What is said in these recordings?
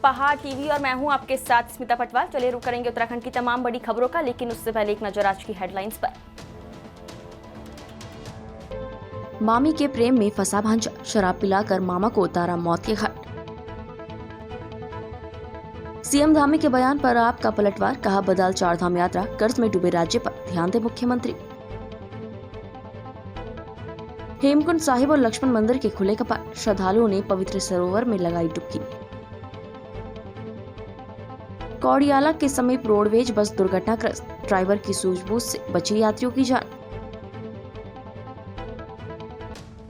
पहाड़ टीवी और मैं हूं आपके साथ स्मिता पटवार। चलिए रुक करेंगे उत्तराखंड की तमाम बड़ी खबरों का, लेकिन उससे पहले एक नजर आज की हेडलाइंस पर। मामी के प्रेम में फंसा भांजा, शराब पिलाकर मामा को उतारा मौत के घाट। सीएम धामी के बयान पर आपका पलटवार, कहा बदल चारधाम यात्रा, कर्ज में डूबे राज्य पर ध्यान दे मुख्यमंत्री। हेमकुंड साहिब और लक्ष्मण मंदिर के खुले कपाट, श्रद्धालुओं ने पवित्र सरोवर में लगाई डुबकी। कौड़ियाला के समीप रोडवेज बस दुर्घटनाग्रस्त, ड्राइवर की सूझबूझ से बची यात्रियों की जान।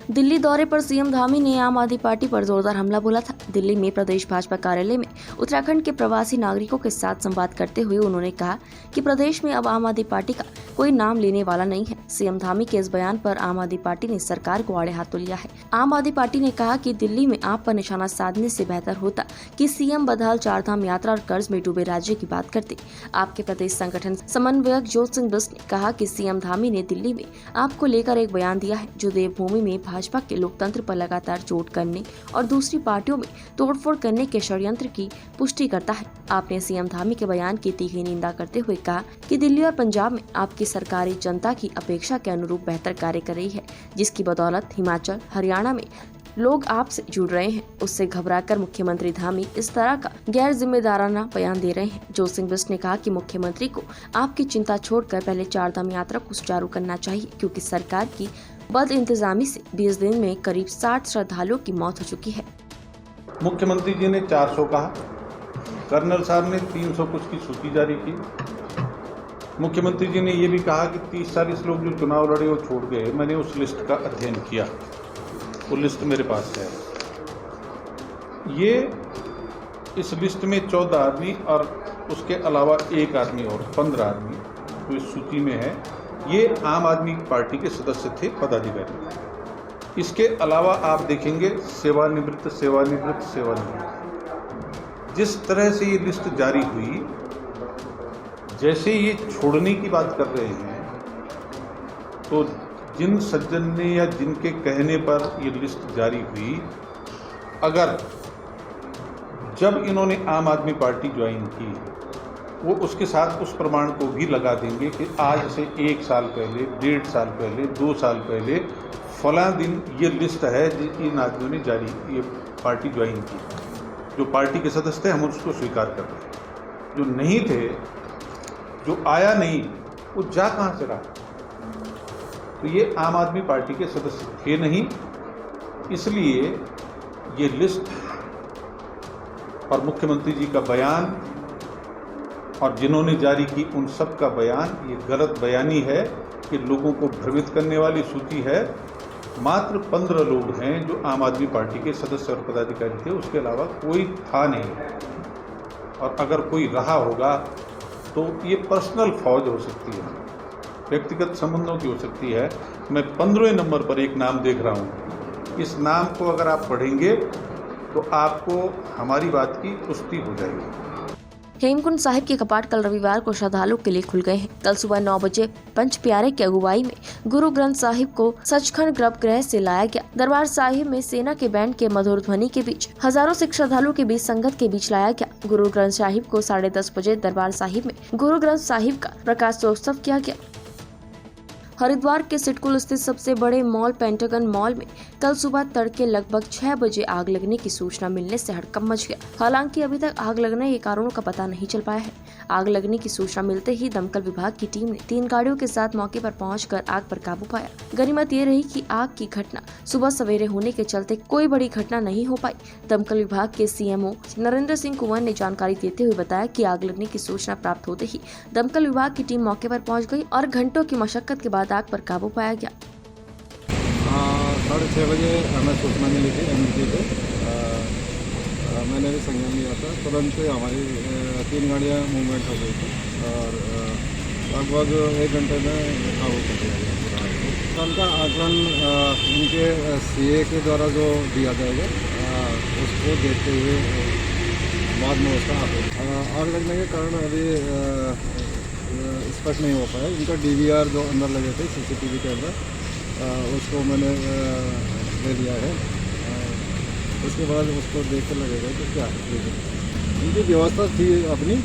दिल्ली दौरे पर सीएम धामी ने आम आदमी पार्टी पर जोरदार हमला बोला था। दिल्ली में प्रदेश भाजपा कार्यालय में उत्तराखंड के प्रवासी नागरिकों के साथ संवाद करते हुए उन्होंने कहा कि प्रदेश में अब आम आदमी पार्टी का कोई नाम लेने वाला नहीं है। सीएम धामी के इस बयान पर आम आदमी पार्टी ने सरकार को आड़े हाथों लिया है। आम आदमी पार्टी ने कहा कि दिल्ली में आप पर निशाना साधने से बेहतर होता कि सीएम बदहाल चारधाम यात्रा और कर्ज में डूबे राज्य की बात करते। आपके प्रदेश संगठन समन्वयक ज्योत सिंह बिष्ट ने कहा कि सीएम धामी ने दिल्ली में आपको लेकर एक बयान दिया है जो देवभूमि में भाजपा के लोकतंत्र पर लगातार चोट करने और दूसरी पार्टियों में तोड़फोड़ करने के षड्यंत्र की पुष्टि करता है। आपने सीएम धामी के बयान की तीखी निंदा करते हुए कहा कि दिल्ली और पंजाब में आपकी सरकारी जनता की अपेक्षा के अनुरूप बेहतर कार्य कर रही है, जिसकी बदौलत हिमाचल हरियाणा में लोग आपसे जुड़ रहे हैं। उससे घबराकर मुख्यमंत्री धामी इस तरह का गैर जिम्मेदाराना बयान दे रहे हैं। ज्योत सिंह बिष्ट ने कहा कि मुख्यमंत्री को आपकी चिंता छोड़कर पहले चारधाम यात्रा को सुचारू करना चाहिए, क्योंकि सरकार की बद इंतजामी से 20 दिन में करीब 60 श्रद्धालुओं की मौत हो चुकी है। मुख्यमंत्री जी ने 400 कहा, कर्नल साहब ने 300 कुछ की सूची जारी की। मुख्यमंत्री जी ने ये भी कहा कि 30-40 लोग जो चुनाव लड़े वो छोड़ गए। मैंने उस लिस्ट का अध्ययन किया, वो लिस्ट मेरे पास है। ये इस लिस्ट में 14 आदमी और उसके अलावा एक आदमी और 15 आदमी जो इस सूची में है, ये आम आदमी पार्टी के सदस्य थे, पदाधिकारी। इसके अलावा आप देखेंगे सेवानिवृत्त। जिस तरह से ये लिस्ट जारी हुई, जैसे ये छोड़ने की बात कर रहे हैं, तो जिन सज्जन ने या जिनके कहने पर ये लिस्ट जारी हुई, अगर जब इन्होंने आम आदमी पार्टी ज्वाइन की, वो उसके साथ उस प्रमाण को भी लगा देंगे कि आज से 1 साल पहले, 1.5 साल पहले, 2 साल पहले फलां दिन ये लिस्ट है इन आदमियों ने जारी ये पार्टी ज्वाइन की। जो पार्टी के सदस्य थे हम उसको स्वीकार कर रहे हैं, जो नहीं थे, जो आया नहीं, वो जा कहाँ से रहा? तो ये आम आदमी पार्टी के सदस्य थे नहीं, इसलिए ये लिस्ट और मुख्यमंत्री जी का बयान और जिन्होंने जारी की उन सब का बयान, ये गलत बयानी है कि लोगों को भ्रमित करने वाली सूची है। मात्र 15 लोग हैं जो आम आदमी पार्टी के सदस्य और पदाधिकारी थे, उसके अलावा कोई था नहीं। और अगर कोई रहा होगा तो ये पर्सनल फौज हो सकती है, व्यक्तिगत संबंधों की हो सकती है। मैं 15वें नंबर पर एक नाम देख रहा हूँ। इस नाम को अगर आप पढ़ेंगे तो आपको हमारी बात की पुष्टि हो जाएगी। हेमकुंड साहिब के कपाट कल रविवार को श्रद्धालुओं के लिए खुल गए हैं। कल सुबह 9 बजे पंच प्यारे की अगुवाई में गुरु ग्रंथ साहिब को सचखंड गर्भगृह से लाया गया। दरबार साहिब में सेना के बैंड के मधुर ध्वनि के बीच हजारों सिख श्रद्धालुओं के बीच संगत के बीच लाया गया। गुरु ग्रंथ साहिब को 10:30 बजे दरबार साहिब में गुरु ग्रंथ साहिब का प्रकाशोत्सव किया गया। हरिद्वार के सिडकुल स्थित सबसे बड़े मॉल पेंटागन मॉल में कल सुबह तड़के लगभग 6 बजे आग लगने की सूचना मिलने से हड़कंप मच गया। हालांकि अभी तक आग लगने के कारणों का पता नहीं चल पाया है। आग लगने की सूचना मिलते ही दमकल विभाग की टीम ने 3 गाड़ियों के साथ मौके पर पहुंचकर आग पर काबू पाया। गनीमत ये रही कि आग की घटना सुबह सवेरे होने के चलते कोई बड़ी घटना नहीं हो पाई। दमकल विभाग के सीएमओ नरेंद्र सिंह कुंवर ने जानकारी देते हुए बताया कि आग लगने की सूचना प्राप्त होते ही दमकल विभाग की टीम मौके पर पहुँच गयी और घंटों की मशक्कत के बाद आग पर काबू पाया गया। 6:30 बजे हमें सूचना मिली थी एमएलटी पे। मैंने भी संज्ञान लिया था। तुरंत हमारी 3 गाड़ियाँ मूवमेंट हो गई थी और लगभग 1 घंटे में काबू कर लिया गया। कल का आकलन इनके सीए के द्वारा जो दिया जाएगा उसको देखते हुए बाद में उसका आग लगने के कारण अभी स्पष्ट नहीं हो पाया। इनका डीवीआर जो अंदर लगे थे सीसीटीवी के अंदर, उसको मैंने ले लिया है। उसके बाद उसको देख कर लगेगा कि क्या है। उनकी व्यवस्था थी अपनी,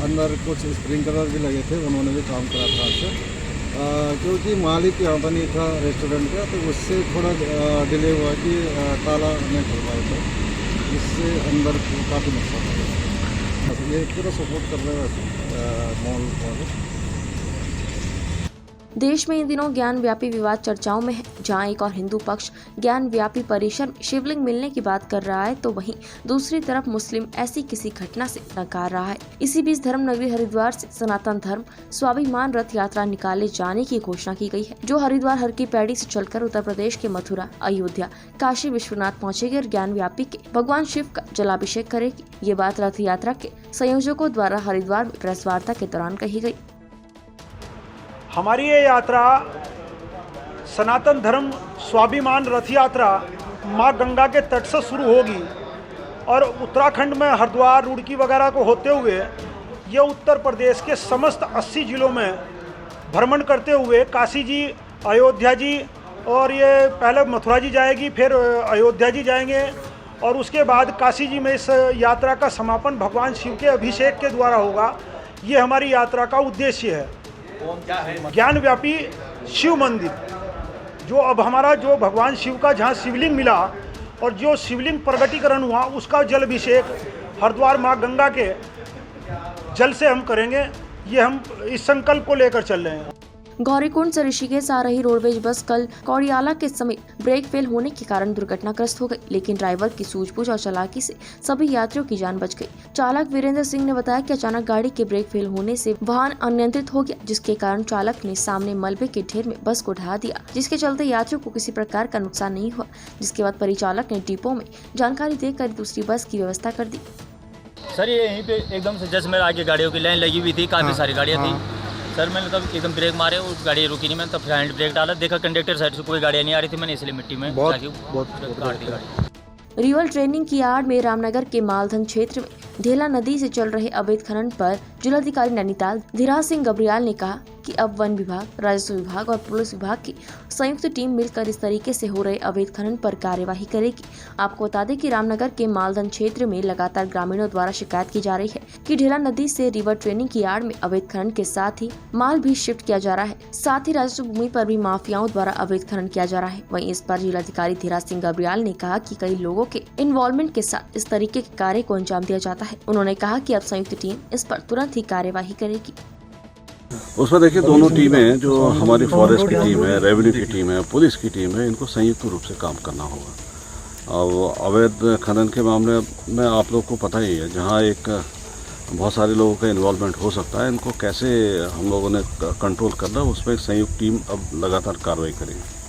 अंदर कुछ स्प्रिंकलर भी लगे थे, उन्होंने भी काम करा था आज। क्योंकि मालिक यहाँ पर नहीं था रेस्टोरेंट का, तो उससे थोड़ा डिले हुआ कि ताला नहीं खुल पाया था, इससे अंदर काफ़ी नुकसान हो गया। ये पूरा सपोर्ट कर रहे हैं मॉल वाले। देश में इन दिनों ज्ञान व्यापी विवाद चर्चाओं में है। जहां एक और हिंदू पक्ष ज्ञान व्यापी परिसर में शिवलिंग मिलने की बात कर रहा है, तो वहीं दूसरी तरफ मुस्लिम ऐसी किसी घटना से नकार रहा है। इसी बीच धर्म नगरी हरिद्वार से सनातन धर्म स्वाभिमान रथ यात्रा निकाले जाने की घोषणा की गई है, जो हरिद्वार हर की पैड़ी से चलकर उत्तर प्रदेश के मथुरा, अयोध्या, काशी विश्वनाथ पहुंचेगी और ज्ञान व्यापी के भगवान शिव का जलाभिषेक करेगी। ये बात रथ यात्रा के संयोजकों द्वारा हरिद्वार में प्रेस वार्ता के दौरान कही गई। हमारी ये यात्रा सनातन धर्म स्वाभिमान रथ यात्रा माँ गंगा के तट से शुरू होगी और उत्तराखंड में हरिद्वार, रुड़की वगैरह को होते हुए ये उत्तर प्रदेश के समस्त 80 जिलों में भ्रमण करते हुए काशी जी, अयोध्या जी और ये पहले मथुरा जी जाएगी, फिर अयोध्या जी जाएंगे और उसके बाद काशी जी में इस यात्रा का समापन भगवान शिव के अभिषेक के द्वारा होगा। ये हमारी यात्रा का उद्देश्य है। ज्ञान व्यापी शिव मंदिर जो अब हमारा जो भगवान शिव का जहाँ शिवलिंग मिला और जो शिवलिंग प्रगटीकरण हुआ, उसका जल अभिषेक हरिद्वार माँ गंगा के जल से हम करेंगे। ये हम इस संकल्प को लेकर चल रहे हैं। गौरीकुंड से ऋषिकेश आ रही रोडवेज बस कल कौड़ियाला के समीप ब्रेक फेल होने के कारण दुर्घटनाग्रस्त हो गई, लेकिन ड्राइवर की सूझबूझ और चालाकी से सभी यात्रियों की जान बच गई। चालक वीरेंद्र सिंह ने बताया कि अचानक गाड़ी के ब्रेक फेल होने से वाहन अनियंत्रित हो गया, जिसके कारण चालक ने सामने मलबे के ढेर में बस को ढहा दिया, जिसके चलते यात्रियों को किसी प्रकार का नुकसान नहीं हुआ। जिसके बाद परिचालक ने डिपो में जानकारी देकर दूसरी बस की व्यवस्था कर दी। सर ये यहीं पे एकदम से जस्ट मेरे आगे गाड़ियों की लाइन लगी हुई थी, काफ़ी सारी गाड़ियाँ थी सर। मैंने तब एकदम ब्रेक मारे, उस गाड़ी रुकी नहीं, मैंने तब हैंड ब्रेक डाला, देखा कंडक्टर साइड से कोई गाड़ियाँ नहीं आ रही थी, मैंने इसलिए मिट्टी में काट दी गाड़ी। रिवर ट्रेनिंग की आड़ में रामनगर के मालधन क्षेत्र में ढेला नदी से चल रहे अवैध खनन पर जिलाधिकारी नैनीताल धीराज सिंह गब्रियाल ने कहा कि अब वन विभाग, राजस्व विभाग और पुलिस विभाग की संयुक्त टीम मिलकर इस तरीके से हो रहे अवैध खनन पर कार्यवाही करेगी। आपको बता दें कि रामनगर के मालधन क्षेत्र में लगातार ग्रामीणों द्वारा शिकायत की जा रही है कि ढेला नदी से रिवर ट्रेनिंग की आड़ में अवैध खनन के साथ ही माल भी शिफ्ट किया जा रहा है, साथ ही राजस्व भूमि पर भी माफियाओं द्वारा अवैध खनन किया जा रहा है। वहीं इस पर जिलाधिकारी धीराज सिंह गब्रियाल ने कहा कि कई लोगों के इन्वॉल्वमेंट के साथ इस तरीके के कार्य को अंजाम दिया जाता है। उन्होंने कहा कि अब संयुक्त टीम इस पर तुरंत ही कार्यवाही करेगी। उसमें देखिए दोनों टीमें, जो हमारी फॉरेस्ट की टीम है, रेवेन्यू की टीम है, पुलिस की टीम है, इनको संयुक्त रूप से काम करना होगा। और अवैध खनन के मामले में आप लोग को पता ही है, जहाँ एक बहुत सारे लोगों का इन्वॉल्वमेंट हो सकता है, इनको कैसे हम लोगों ने कंट्रोल करना, उसमें एक संयुक्त टीम अब लगातार कार्रवाई करेगी।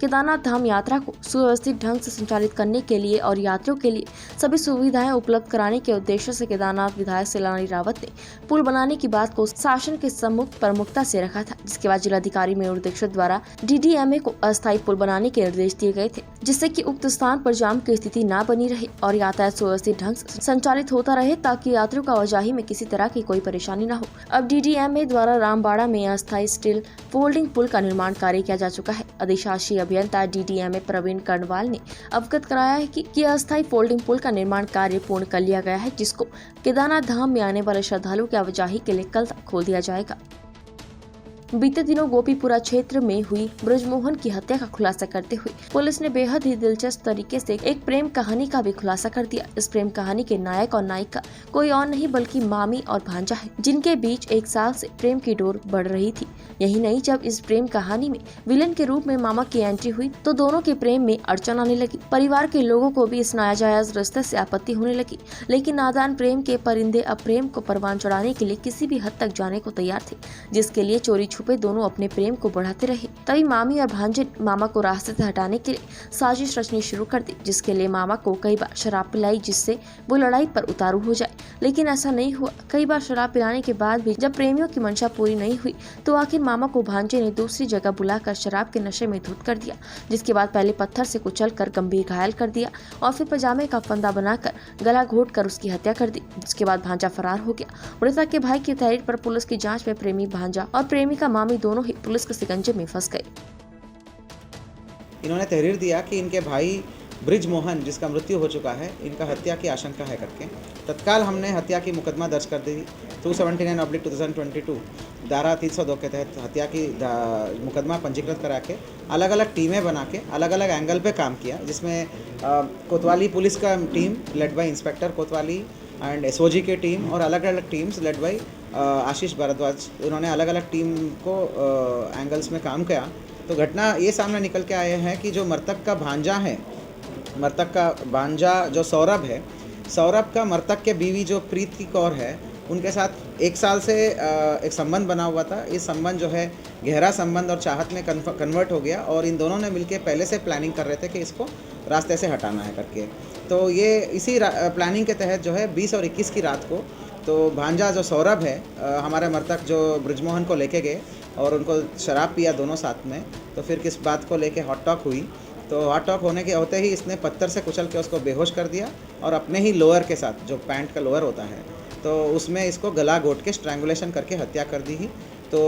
केदारनाथ धाम यात्रा को सुव्यवस्थित ढंग से संचालित करने के लिए और यात्रियों के लिए सभी सुविधाएं उपलब्ध कराने के उद्देश्य से केदारनाथ विधायक सैलानी रावत ने पुल बनाने की बात को शासन के सम्मुख प्रमुखता से रखा था, जिसके बाद जिलाधिकारी मयूर दीक्षित द्वारा DDMA को अस्थायी पुल बनाने के निर्देश दिए गए थे, जिससे कि उक्त स्थान पर जाम की स्थिति न बनी रहे और यातायात सुव्यवस्थित ढंग से संचालित होता रहे, ताकि यात्रियों का आवाजाही में किसी तरह की कोई परेशानी न हो। अब DDMA द्वारा रामबाड़ा में अस्थायी स्टील फोल्डिंग पुल का निर्माण कार्य किया जा चुका है। अधिशासी अभियंता DDMA प्रवीण कर्णवाल ने अवगत कराया है कि अस्थायी फोल्डिंग पुल का निर्माण कार्य पूर्ण कर लिया गया है, जिसको केदारनाथ धाम में आने वाले श्रद्धालुओं की आवाजाही के लिए कल तक खोल दिया जाएगा। बीते दिनों गोपीपुरा क्षेत्र में हुई ब्रजमोहन की हत्या का खुलासा करते हुए पुलिस ने बेहद ही दिलचस्प तरीके से एक प्रेम कहानी का भी खुलासा कर दिया। इस प्रेम कहानी के नायक और नायिका कोई और नहीं बल्कि मामी और भांजा है, जिनके बीच 1 साल से प्रेम की डोर बढ़ रही थी। यही नहीं, जब इस प्रेम कहानी में विलेन के रूप में मामा की एंट्री हुई तो दोनों के प्रेम में अड़चन आने लगी। परिवार के लोगों को भी इस नाजायज रिश्ते से आपत्ति होने लगी, लेकिन नादान प्रेम के परिंदे अब प्रेम को परवान चढ़ाने के लिए किसी भी हद तक जाने को तैयार थे, जिसके लिए चोरी छुपे दोनों अपने प्रेम को बढ़ाते रहे। तभी मामी और भांजे ने मामा को रास्ते से हटाने के लिए साजिश रचनी शुरू कर दी, जिसके लिए मामा को कई बार शराब पिलाई जिससे वो लड़ाई पर उतारू हो जाए, लेकिन ऐसा नहीं हुआ। कई बार शराब पिलाने के बाद भी जब प्रेमियों की मंशा पूरी नहीं हुई तो आखिर मामा को भांजे ने दूसरी जगह बुलाकर शराब के नशे में धुत कर दिया, जिसके बाद पहले पत्थर से कुचलकर गंभीर घायल कर दिया और फिर पजामे का फंदा बनाकर गला घोट कर उसकी हत्या कर दी। जिसके बाद भांजा फरार हो गया। मृतक के भाई की तहरीर पर पुलिस की जांच में प्रेमी भांजा और प्रेमिका मामी दोनों ही पुलिस के शिकंजे में फंस गए। इन्होंने तहरीर दिया कि इनके भाई ब्रिज मोहन जिसका मृत्यु हो चुका है, इनका हत्या की आशंका है करके तत्काल हमने हत्या की मुकदमा दर्ज कर दी 279/2022 धारा 302 के तहत हत्या की मुकदमा पंजीकृत करा के अलग अलग टीमें बना के अलग अलग एंगल पे काम किया, जिसमें कोतवाली पुलिस का टीम लेड बाय इंस्पेक्टर कोतवाली एंड एसओजी की टीम और अलग अलग टीम्स लेड बाय आशीष भारद्वाज, उन्होंने अलग अलग टीम को एंगल्स में काम किया। तो घटना ये सामने निकल के आए हैं कि जो मृतक का भांजा है, मृतक का भांजा जो सौरभ है, सौरभ का मृतक के बीवी जो प्रीति कौर है, उनके साथ 1 साल से एक संबंध बना हुआ था। इस संबंध जो है गहरा संबंध और चाहत में कन्वर्ट हो गया और इन दोनों ने मिलकर पहले से प्लानिंग कर रहे थे कि इसको रास्ते से हटाना है करके। तो ये इसी प्लानिंग के तहत जो है 20 और 21 की रात को तो भांजा जो सौरभ है हमारे मृतक जो ब्रिजमोहन को लेके गए और उनको शराब पिया दोनों साथ में। तो फिर किस बात को लेके हॉट टॉक हुई, तो हॉट टॉक होने के होते ही इसने पत्थर से कुचल के उसको बेहोश कर दिया और अपने ही लोअर के साथ, जो पैंट का लोअर होता है, तो उसमें इसको गला घोट के स्ट्रैंगुलेशन करके हत्या कर दी ही। तो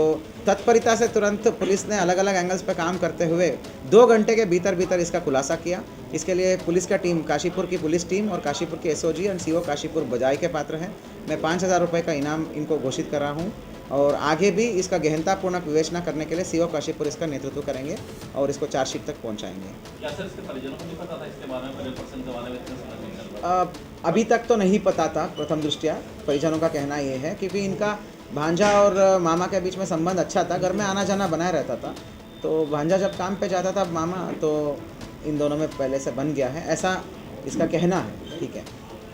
तत्परता से तुरंत पुलिस ने अलग अलग एंगल्स पर काम करते हुए 2 घंटे के भीतर इसका खुलासा किया। इसके लिए पुलिस का टीम, काशीपुर की पुलिस टीम और काशीपुर के एसओजी एंड सीओ काशीपुर बजाई के पात्र हैं। मैं 5000 रुपये का इनाम इनको घोषित कर रहा हूँ और आगे भी इसका गहनतापूर्ण विवेचना करने के लिए सीओ काशीपुर इसका नेतृत्व करेंगे और इसको चार्जशीट तक पहुँचाएंगे। क्या सर इसके परिजनों को भी पता था इसके बारे में? पहले पर्सन के बारे में इतना समझ नहीं चल रहा। अभी तक तो नहीं पता था। प्रथम दृष्टया परिजनों का कहना ये है क्योंकि इनका भांजा और मामा के बीच में संबंध अच्छा था, घर में आना जाना बनाए रहता था। तो भांजा जब काम पे जाता था मामा, तो इन दोनों में पहले से बन गया है, ऐसा इसका कहना है। ठीक है,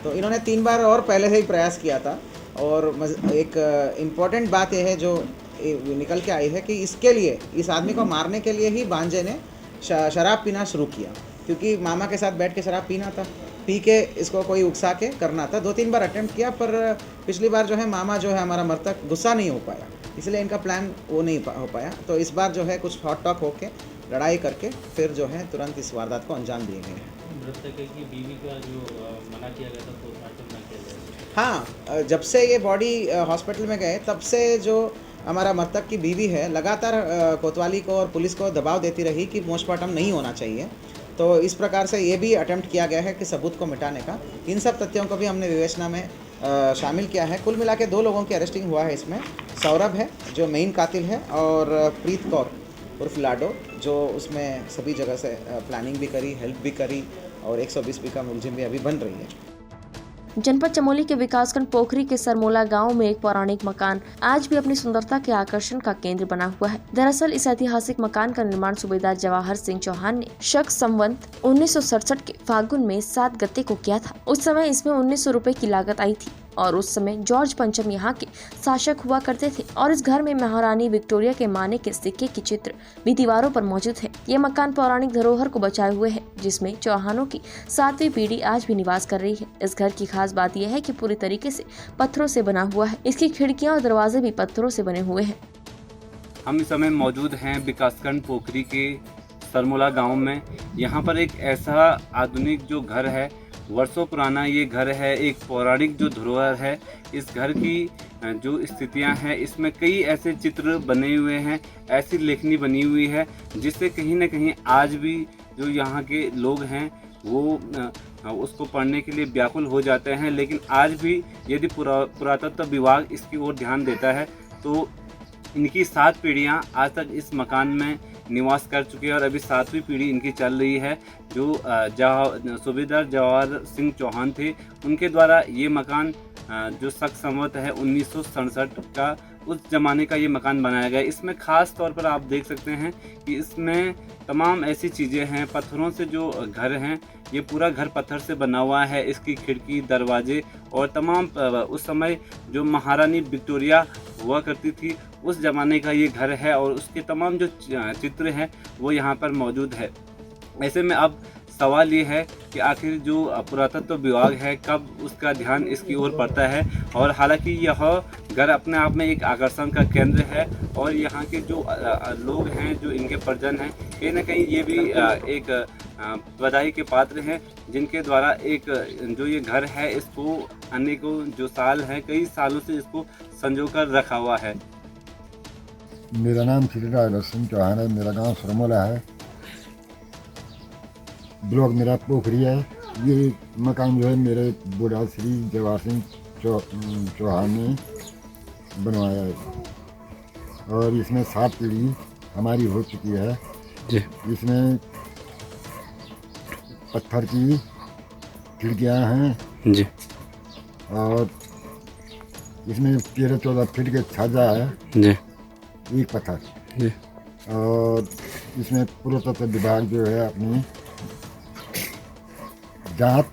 तो इन्होंने 3 बार और पहले से ही प्रयास किया था। और एक इम्पॉर्टेंट बात यह है जो निकल के आई है कि इसके लिए, इस आदमी को मारने के लिए ही भांजे ने शराब पीना शुरू किया, क्योंकि मामा के साथ बैठ के शराब पीना था, पी के इसको कोई उकसा के करना था। 2-3 बार अटेम्प्ट किया, पर पिछली बार जो है मामा जो है हमारा मृतक गुस्सा नहीं हो पाया, इसलिए इनका प्लान वो नहीं हो पाया। तो इस बार जो है कुछ हॉट टॉक होके लड़ाई करके फिर जो है तुरंत इस वारदात को अंजाम दिए गए हैं। मृतक की बीवी का जो मना किया गया था पोस्टमार्टम ना किया जाए। हाँ, जब से ये बॉडी हॉस्पिटल में गए तब से जो हमारा मृतक की बीवी है लगातार कोतवाली को और पुलिस को दबाव देती रही कि पोस्टमार्टम नहीं होना चाहिए। तो इस प्रकार से ये भी अटेम्प्ट किया गया है कि सबूत को मिटाने का। इन सब तथ्यों को भी हमने विवेचना में शामिल किया है। कुल मिला के 2 लोगों की अरेस्टिंग हुआ है इसमें। सौरभ है जो मेन कातिल है और प्रीत कौर उर्फ लाडो जो उसमें सभी जगह से प्लानिंग भी करी, हेल्प भी करी और 120 का मुलजिम भी अभी बन रही है। जनपद चमोली के विकासखंड पोखरी के सरमोला गांव में एक पौराणिक मकान आज भी अपनी सुंदरता के आकर्षण का केंद्र बना हुआ है। दरअसल इस ऐतिहासिक मकान का निर्माण सूबेदार जवाहर सिंह चौहान ने शक संवत 1967 के फागुन में 7 गते को किया था। उस समय इसमें 1900 रुपए की लागत आई थी और उस समय जॉर्ज पंचम यहाँ के शासक हुआ करते थे और इस घर में महारानी विक्टोरिया के माने के सिक्के की चित्र भी दीवारों पर मौजूद है। ये मकान पौराणिक धरोहर को बचाए हुए है, जिसमें चौहानों की 7वीं पीढ़ी आज भी निवास कर रही है। इस घर की खास बात यह है कि पूरी तरीके से पत्थरों से बना हुआ है। इसकी खिड़कियां और दरवाजे भी पत्थरों से बने हुए हैं। हम इस समय मौजूद हैं विकासखंड पोखरी के सरमोला गांव में। यहाँ पर एक ऐसा आधुनिक जो घर है, वर्षों पुराना ये घर है, एक पौराणिक जो धरोहर है। इस घर की जो स्थितियां हैं, इसमें कई ऐसे चित्र बने हुए हैं, ऐसी लेखनी बनी हुई है जिससे कहीं ना कहीं आज भी जो यहाँ के लोग हैं वो उसको पढ़ने के लिए व्याकुल हो जाते हैं। लेकिन आज भी यदि पुरातत्व विभाग इसकी ओर ध्यान देता है तो इनकी 7 पीढ़ियाँ आज तक इस मकान में निवास कर चुके हैं और अभी 7वीं पीढ़ी इनकी चल रही है। जो सूबेदार जवाहर सिंह चौहान थे, उनके द्वारा ये मकान जो शक संवत है 1967 का, उस ज़माने का ये मकान बनाया गया। इसमें ख़ास तौर पर आप देख सकते हैं कि इसमें तमाम ऐसी चीज़ें हैं, पत्थरों से जो घर हैं, ये पूरा घर पत्थर से बना हुआ है। इसकी खिड़की, दरवाजे और तमाम उस समय जो महारानी विक्टोरिया हुआ करती थी उस ज़माने का ये घर है और उसके तमाम जो चित्र हैं वो यहाँ पर मौजूद है। ऐसे में अब सवाल ये है कि आखिर जो पुरातत्व विभाग है कब उसका ध्यान इसकी ओर पड़ता है। और हालांकि यह घर अपने आप में एक आकर्षण का केंद्र है और यहाँ के जो लोग हैं, जो इनके परिजन हैं, कहीं ना कहीं ये भी एक बधाई के पात्र हैं, जिनके द्वारा एक जो ये घर है इसको अनेकों जो साल हैं, कई सालों से इसको संजो कर रखा हुआ है। मेरा नाम श्री राज सिंह चौहान है। मेरा गांव सरमोला है। ब्लॉक मेरा पोखरी है। ये मकान जो है मेरे बुढ़ा श्री जवाहर सिंह चौहान ने बनवाया है और इसमें 7 पीढ़ी हमारी हो चुकी है जी। इसमें पत्थर की खिड़कियाँ हैं जी और इसमें 13-14 फीट के छज्जा है जी एक पत्थर जी। और इसमें पुरातत्व विभाग जो है अपनी जांच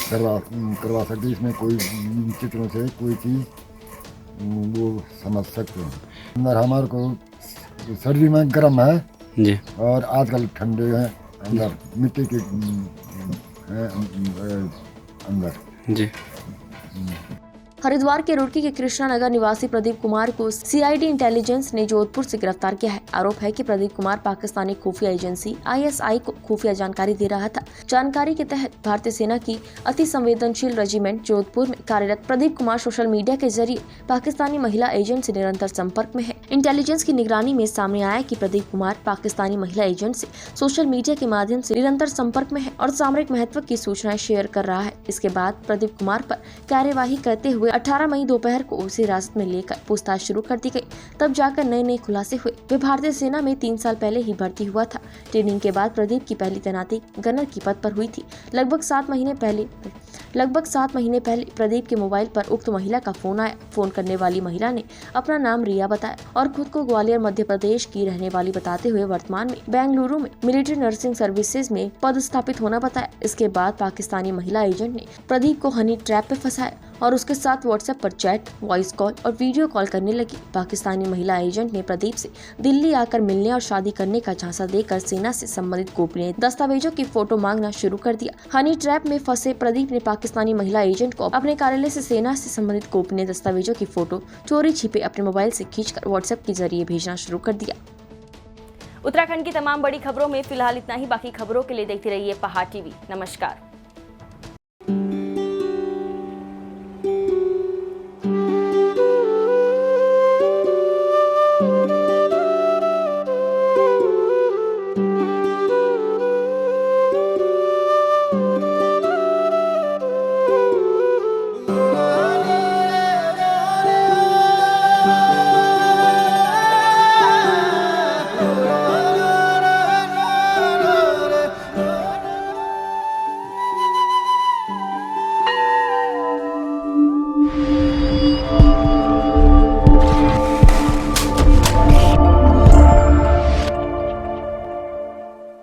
करवा सकते, इसमें कोई चित्रों से कोई चीज़ वो समझ सकते हैं। अंदर हमारे को सर्दी में गर्म है जी और आजकल ठंडे हैं, अंदर मिट्टी के हैं अंदर जी। हरिद्वार के रुड़की के कृष्णा नगर निवासी प्रदीप कुमार को सीआईडी इंटेलिजेंस ने जोधपुर से गिरफ्तार किया है। आरोप है कि प्रदीप कुमार पाकिस्तानी खुफिया एजेंसी आईएसआई को खुफिया जानकारी दे रहा था। जानकारी के तहत भारतीय सेना की अति संवेदनशील रेजिमेंट जोधपुर में कार्यरत प्रदीप कुमार सोशल मीडिया के जरिए पाकिस्तानी महिला एजेंट से निरंतर संपर्क में है। इंटेलिजेंस की निगरानी में सामने आया कि प्रदीप कुमार पाकिस्तानी महिला एजेंट से सोशल मीडिया के माध्यम से निरंतर संपर्क में है और सामरिक महत्व की सूचनाएं शेयर कर रहा है। इसके बाद प्रदीप कुमार पर कार्यवाही करते हुए 18 मई दोपहर को उसे हिरासत में लेकर पूछताछ शुरू कर दी गई। तब जाकर नए खुलासे हुए। वे भारतीय सेना में 3 साल पहले ही भर्ती हुआ था। ट्रेनिंग के बाद प्रदीप की पहली तैनाती गनर की पद पर हुई थी। लगभग 7 महीने पहले प्रदीप के मोबाइल पर उक्त महिला का फोन आया। फोन करने वाली महिला ने अपना नाम रिया बताया और खुद को ग्वालियर मध्य प्रदेश की रहने वाली बताते हुए वर्तमान में बेंगलुरु में मिलिट्री नर्सिंग सर्विसेज में पदस्थापित होना बताया। इसके बाद पाकिस्तानी महिला एजेंट ने प्रदीप को हनी ट्रैप पे फंसाया और उसके साथ व्हाट्सएप पर चैट, वॉइस कॉल और वीडियो कॉल करने लगी। पाकिस्तानी महिला एजेंट ने प्रदीप से दिल्ली आकर मिलने और शादी करने का झांसा देकर सेना से संबंधित गोपनीय दस्तावेजों की फोटो मांगना शुरू कर दिया। हनी ट्रैप में फंसे प्रदीप ने पाकिस्तानी महिला एजेंट को अपने कार्यालय से सेना से संबंधित गोपनीय दस्तावेजों की फोटो चोरी छिपे अपने मोबाइल से खींचकर व्हाट्सएप के जरिए भेजना शुरू कर दिया। उत्तराखंड की तमाम बड़ी खबरों में फिलहाल इतना ही। बाकी खबरों के लिए देखते रहिए पहाड़ टीवी। नमस्कार।